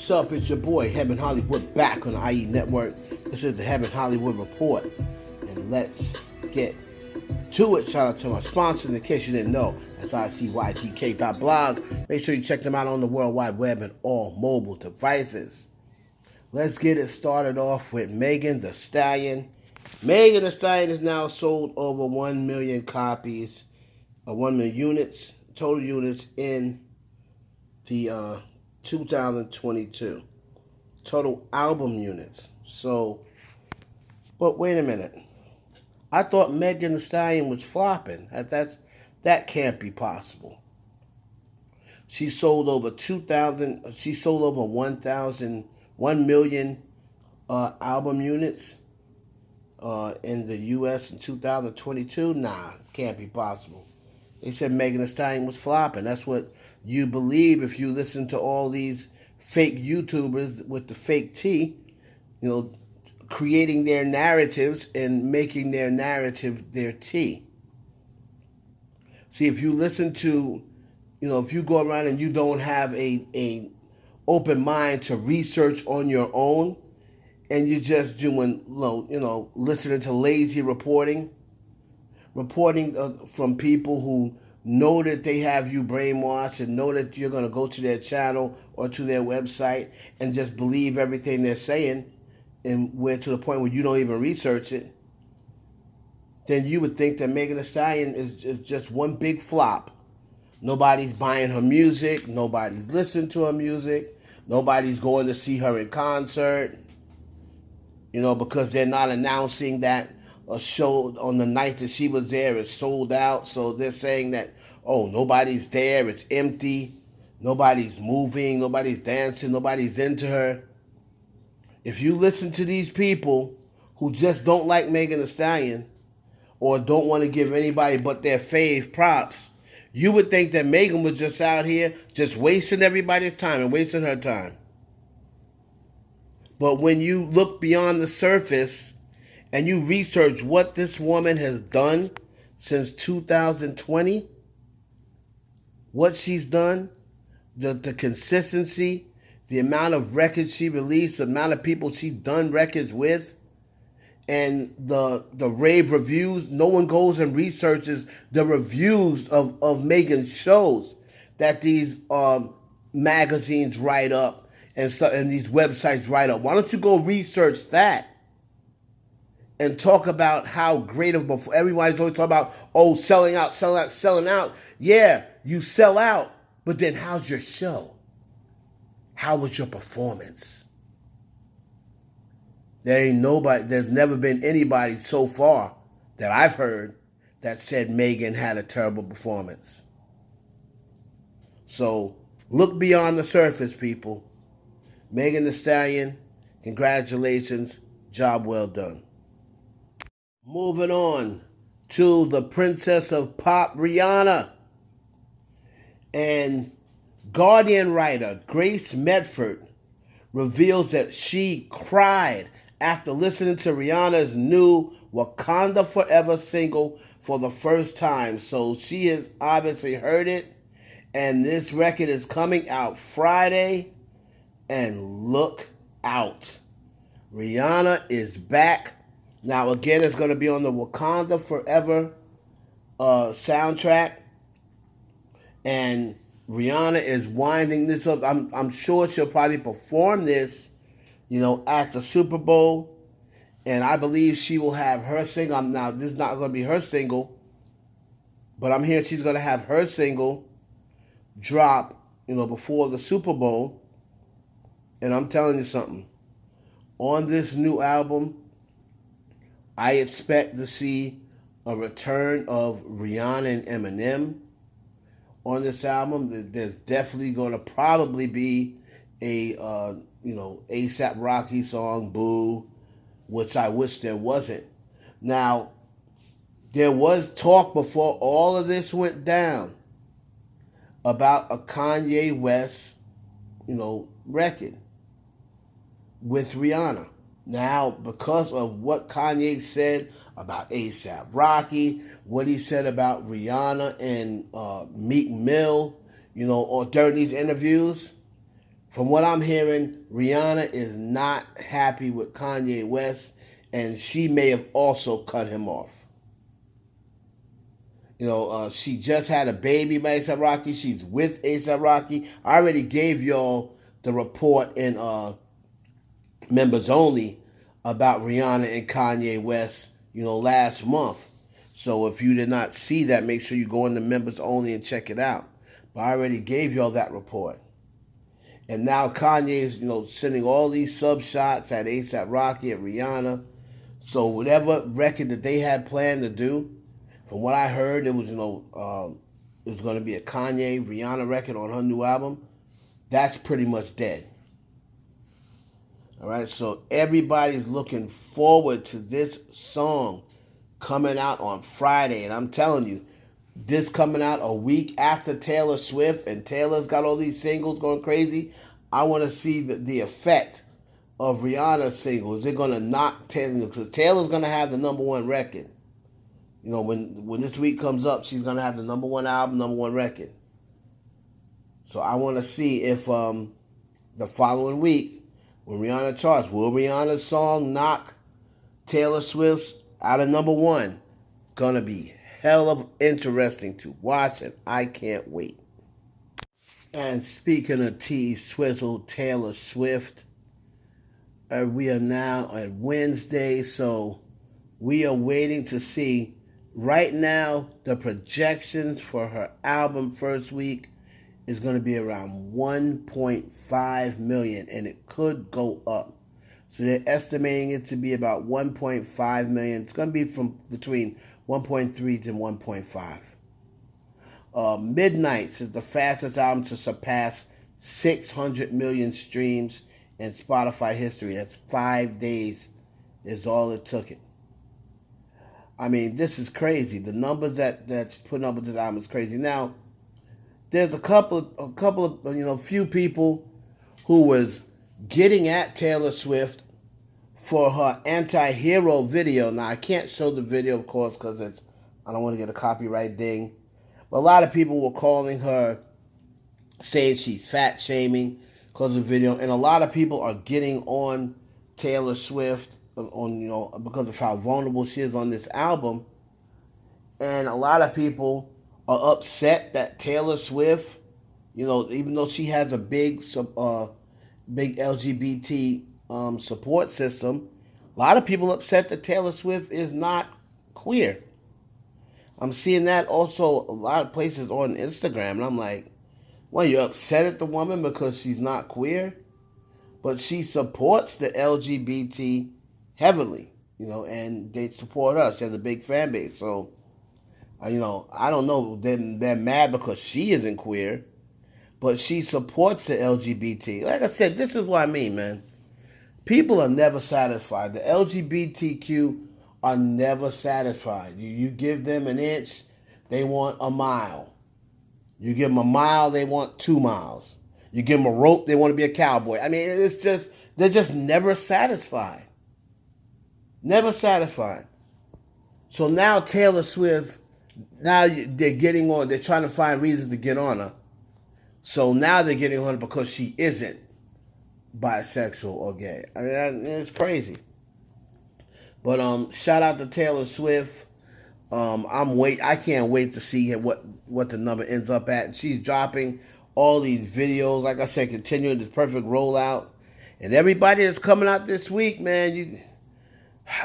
What's up? It's your boy, Heaven Hollywood, back on the IE Network. This is the Heaven Hollywood Report. And let's get to it. Shout out to my sponsors. In case you didn't know, that's icytk.blog. Make sure you check them out on the World Wide Web and all mobile devices. Let's get it started off with Megan Thee Stallion. Megan Thee Stallion has now sold over 1 million copies, 1 million units, total units in the 2022. Total album units. So, but wait a minute. I thought Megan Thee Stallion was flopping. That can't be possible. She sold over 2,000. She sold over 1 million album units in the U.S. in 2022. Nah, can't be possible. They said Megan Thee Stallion was flopping. That's what you believe if you listen to all these fake YouTubers with the fake tea, creating their narratives and making their narrative their tea. See, if you listen to, if you go around and you don't have a open mind to research on your own, and you're just doing, listening to lazy reporting from people who know that they have you brainwashed and know that you're going to go to their channel or to their website and just believe everything they're saying, and we're to the point where you don't even research it, then you would think that Megan Thee Stallion is just one big flop. Nobody's buying her music. Nobody's listening to her music. Nobody's going to see her in concert, because they're not announcing that a show on the night that she was there is sold out. So they're saying that, oh, nobody's there, it's empty, nobody's moving, nobody's dancing, nobody's into her. If you listen to these people who just don't like Megan Thee Stallion or don't want to give anybody but their fave props, you would think that Megan was just out here just wasting everybody's time and wasting her time. But when you look beyond the surface and you research what this woman has done since 2020, what she's done, the consistency, the amount of records she released, the amount of people she's done records with, and the rave reviews. No one goes and researches the reviews of Megan's shows that these magazines write up and these websites write up. Why don't you go research that and talk about how great of a... Everybody's always talking about, oh, selling out. Yeah, you sell out, but then how's your show? How was your performance? There's never been anybody so far that I've heard that said Megan had a terrible performance. So look beyond the surface, people. Megan Thee Stallion, congratulations, job well done. Moving on to the Princess of Pop, Rihanna. And Guardian writer Grace Medford reveals that she cried after listening to Rihanna's new Wakanda Forever single for the first time. So she has obviously heard it, and this record is coming out Friday, and look out. Rihanna is back. Now, again, it's going to be on the Wakanda Forever soundtrack. And Rihanna is winding this up. I'm sure she'll probably perform this, at the Super Bowl. And I believe she will have her single. Now, this is not going to be her single, but I'm hearing she's going to have her single drop, before the Super Bowl. And I'm telling you something. On this new album, I expect to see a return of Rihanna and Eminem on this album. There's definitely going to probably be a, A$AP Rocky song, Boo, which I wish there wasn't. Now, there was talk before all of this went down about a Kanye West, record with Rihanna. Now, because of what Kanye said about A$AP Rocky, what he said about Rihanna and Meek Mill, or during these interviews, From what I'm hearing, Rihanna is not happy with Kanye West, and she may have also cut him off. She just had a baby by A$AP Rocky. She's with A$AP Rocky. I already gave y'all the report in members only about Rihanna and Kanye West, last month. So if you did not see that, make sure you go into members only and check it out. But I already gave y'all that report. And now Kanye is, sending all these sub shots at A$AP Rocky, at Rihanna. So whatever record that they had planned to do, from what I heard, it was, it was going to be a Kanye Rihanna record on her new album. That's pretty much dead. All right, so everybody's looking forward to this song coming out on Friday. And I'm telling you, this coming out a week after Taylor Swift, and Taylor's got all these singles going crazy. I want to see the effect of Rihanna's singles. They're going to knock Taylor, because Taylor's going to have the number one record. When this week comes up, she's going to have the number one album, number one record. So I want to see if the following week, when Rihanna charts, will Rihanna's song knock Taylor Swift's out of number one? Gonna be hell of interesting to watch, and I can't wait. And speaking of T-Swizzle, Taylor Swift, we are now at Wednesday, so we are waiting to see. Right now, the projections for her album first week is going to be around 1.5 million, and it could go up. So they're estimating it to be about 1.5 million. It's going to be from between 1.3 to 1.5. Midnights is the fastest album to surpass 600 million streams in Spotify history. That's 5 days is all it took it. I mean, this is crazy. The numbers that's putting up with this album is crazy. Now, there's a couple of few people who was getting at Taylor Swift for her anti-hero video. Now, I can't show the video, of course, because I don't want to get a copyright ding. But a lot of people were calling her, saying she's fat shaming because of the video, and a lot of people are getting on Taylor Swift because of how vulnerable she is on this album, and a lot of people are upset that Taylor Swift, even though she has a big LGBT support system, a lot of people upset that Taylor Swift is not queer. I'm seeing that also a lot of places on Instagram, and I'm like, well, you're upset at the woman because she's not queer? But she supports the LGBT heavily, and they support her. She has a big fan base. So, I don't know, they're mad because she isn't queer, but she supports the LGBT. Like I said, this is what I mean, man. People are never satisfied. The LGBTQ are never satisfied. You give them an inch, they want a mile. You give them a mile, they want 2 miles. You give them a rope, they want to be a cowboy. I mean, they're just never satisfied. Never satisfied. So now Taylor Swift, now they're getting on, they're trying to find reasons to get on her. So now they're getting on her because she isn't bisexual or gay. I mean, it's crazy. But shout out to Taylor Swift. I can't wait to see what the number ends up at. And she's dropping all these videos, like I said, continuing this perfect rollout. And everybody that's coming out this week, man,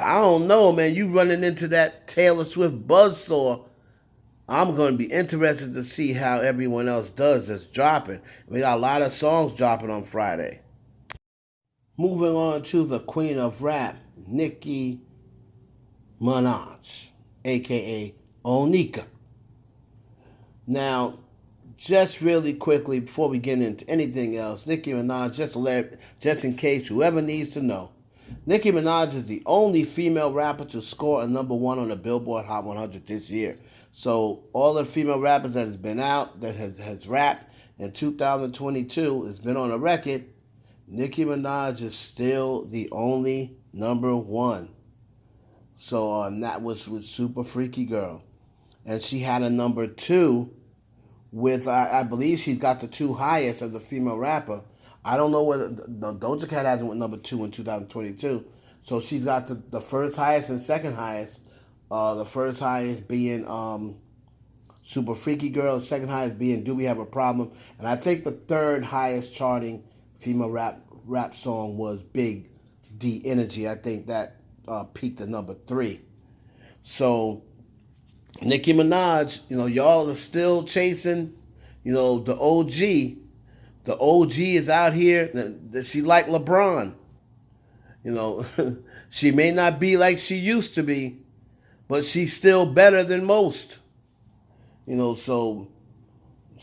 I don't know, man. You running into that Taylor Swift buzzsaw. I'm going to be interested to see how everyone else does that's dropping. We got a lot of songs dropping on Friday. Moving on to the queen of rap, Nicki Minaj, a.k.a. Onika. Now, just really quickly, before we get into anything else, Nicki Minaj, just in case whoever needs to know, Nicki Minaj is the only female rapper to score a number one on the Billboard Hot 100 this year. So all the female rappers that has been out, that has rapped in 2022, has been on a record, Nicki Minaj is still the only number one. So that was with Super Freaky Girl. And she had a number two with, I believe she's got the two highest as a female rapper. I don't know whether Doja Cat hasn't went number two in 2022. So she's got the first highest and second highest. The first highest being Super Freaky Girl, the second highest being Do We Have a Problem, and I think the third highest charting female rap song was Big D Energy. I think that peaked at number three. So Nicki Minaj, y'all are still chasing, the OG. The OG is out here. She like LeBron. You know, she may not be like she used to be, but she's still better than most. So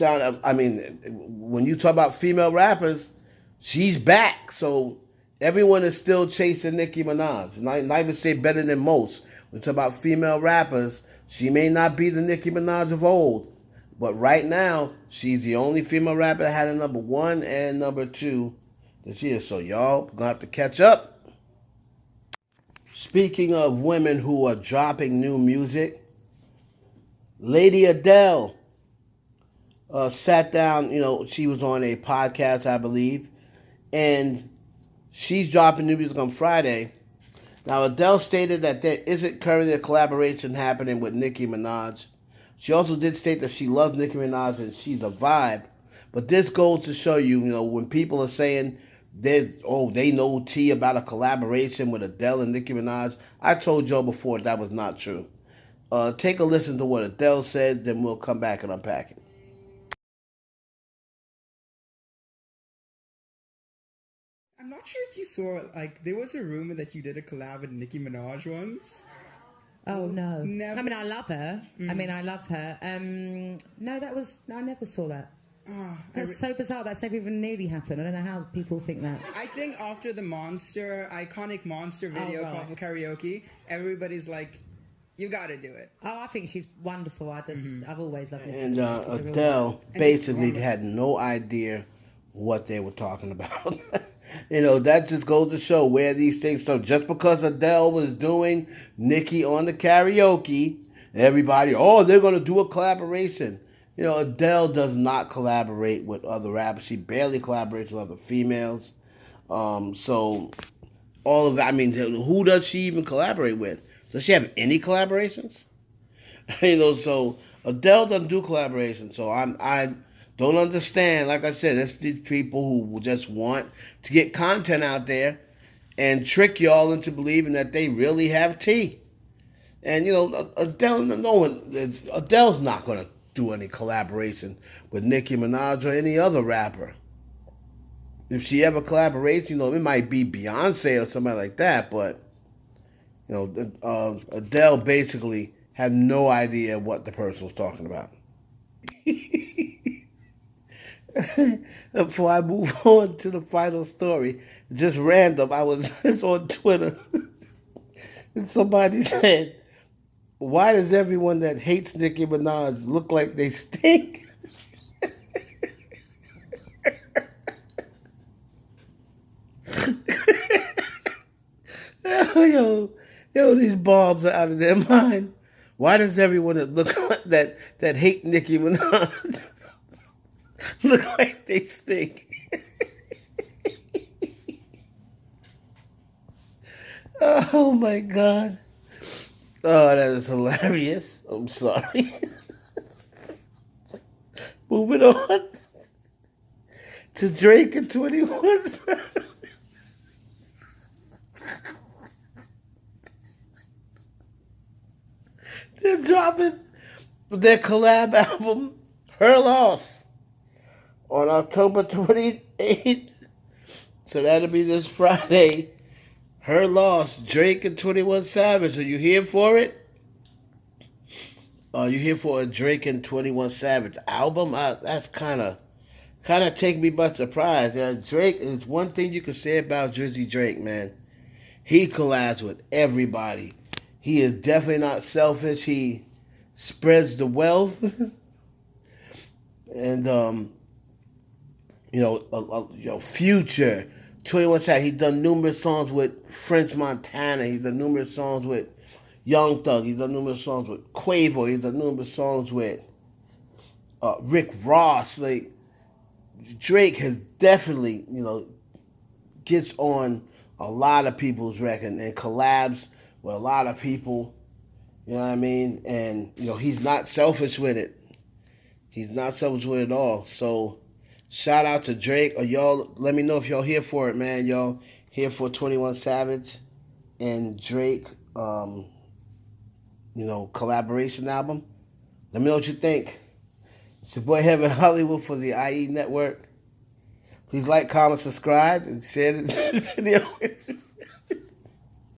I mean, when you talk about female rappers, she's back. So everyone is still chasing Nicki Minaj. Not even say better than most. When you talk about female rappers, she may not be the Nicki Minaj of old, but right now she's the only female rapper that had a number one and number two this year. So y'all gonna have to catch up. Speaking of women who are dropping new music, Lady Adele sat down. She was on a podcast, I believe, and she's dropping new music on Friday. Now, Adele stated that there isn't currently a collaboration happening with Nicki Minaj. She also did state that she loves Nicki Minaj and she's a vibe. But this goes to show you, when people are saying they know tea about a collaboration with Adele and Nicki Minaj. I told y'all before that was not true. Take a listen to what Adele said, then we'll come back and unpack it. I'm not sure if you saw, like, there was a rumor that you did a collab with Nicki Minaj once. Oh no! Never. I mean, I love her. I love her. No, I never saw that. That's so bizarre. That's never even nearly happened. I don't know how people think that. I think after the iconic Monster video called for karaoke, everybody's like, you gotta do it. Oh, I think she's wonderful. I've always loved her. And Adele basically had no idea what they were talking about. That just goes to show where these things. So just because Adele was doing Nicki on the karaoke, everybody, they're going to do a collaboration. Adele does not collaborate with other rappers. She barely collaborates with other females. So all of that, I mean, who does she even collaborate with? Does she have any collaborations? So Adele doesn't do collaborations. So I don't understand. Like I said, that's these people who just want to get content out there and trick y'all into believing that they really have tea. And Adele's not going to do any collaboration with Nicki Minaj or any other rapper. If she ever collaborates, it might be Beyonce or somebody like that. But Adele basically had no idea what the person was talking about. Before I move on to the final story, just random, I was on Twitter and somebody said, "Why does everyone that hates Nicki Minaj look like they stink?" yo, these barbs are out of their mind. Why does everyone that look that hate Nicki Minaj look like they stink? Oh my God. Oh, that is hilarious. I'm sorry. Moving on to Drake and 21 Savage. They're dropping their collab album, Her Loss, on October 28th. So that'll be this Friday. Her Loss, Drake and 21 Savage. Are you here for it? Are you here for a Drake and 21 Savage album? That's kind of taking me by surprise. Drake is one thing you can say about Drizzy Drake, man. He collabs with everybody. He is definitely not selfish. He spreads the wealth. And, Future, 21 Savage. He's done numerous songs with French Montana. He's done numerous songs with Young Thug. He's done numerous songs with Quavo. He's done numerous songs with Rick Ross. Like, Drake has definitely, gets on a lot of people's record and collabs with a lot of people. You know what I mean? And he's not selfish with it. He's not selfish with it at all. So shout out to Drake. Or y'all, let me know if y'all here for it, man. Y'all here for 21 Savage and Drake, collaboration album. Let me know what you think. It's your boy Heaven Hollywood for the IE Network. Please like, comment, subscribe, and share this video with your friends.